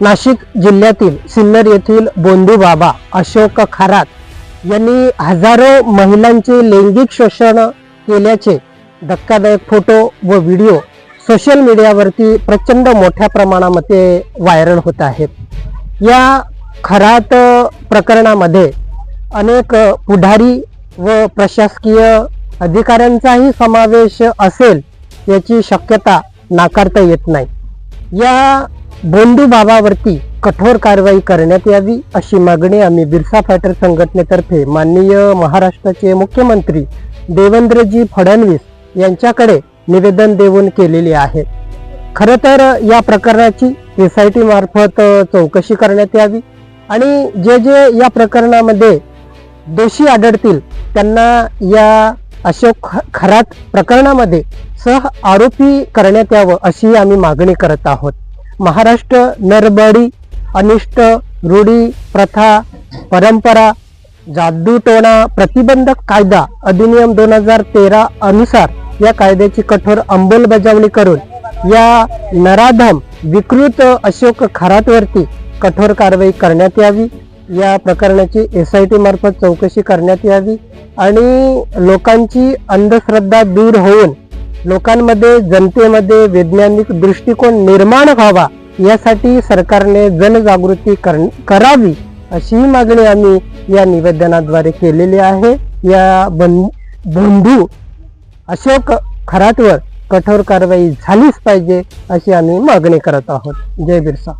नाशिक जिल्ह्यातील सिन्नर येथील बोंधू बाबा अशोक खरात यांनी हजारो महिलांचे लैंगिक शोषण केल्याचे धक्कादायक फोटो व व्हिडिओ सोशल मीडियावरती प्रचंड मोठ्या प्रमाणामध्ये व्हायरल होत आहेत। या खरात प्रकरणामध्ये अनेक पुढारी व प्रशासकीय अधिकाऱ्यांचाही समावेश असेल याची शक्यता नाकारता येत नाही। या बोंधू बाबावरती कठोर कारवाई करण्यात यावी अशी मागणी आम्ही बिरसा फायटर संघटनेतर्फे माननीय महाराष्ट्राचे मुख्यमंत्री देवेंद्रजी फडणवीस यांच्याकडे निवेदन देऊन केलेली आहे। खरं तर या प्रकरणाची SIT मार्फत चौकशी करण्यात यावी आणि जे जे या प्रकरणामध्ये दोषी आढळतील त्यांना या अशोक खरात प्रकरणामध्ये सह आरोपी करण्यात यावं अशी आम्ही मागणी करत आहोत। महाराष्ट्र नरबळी अनिष्ट रूढी प्रथा परंपरा जादूटोणा प्रतिबंधक कायदा अधिनियम 2013 अनुसार या कायद्याची कठोर अंमलबजावणी करून या नराधम विकृत अशोक खरातवरती कठोर कारवाई करण्यात यावी। या प्रकरणाची SIT मार्फत चौकशी करण्यात यावी आणि लोकांची अंधश्रद्धा दूर होऊन लोकांमध्ये जनतेमध्ये वैज्ञानिक दृष्टिकोन निर्माण व्हावा यासाठी सरकारने जनजागृती करावी अशी मागणी आम्ही या निवेदनाद्वारे केलेली आहे। या बोंधू अशोक खरातवर कठोर कारवाई झालीच पाहिजे अशी आम्ही मागणी करत आहोत। जय बिरसा।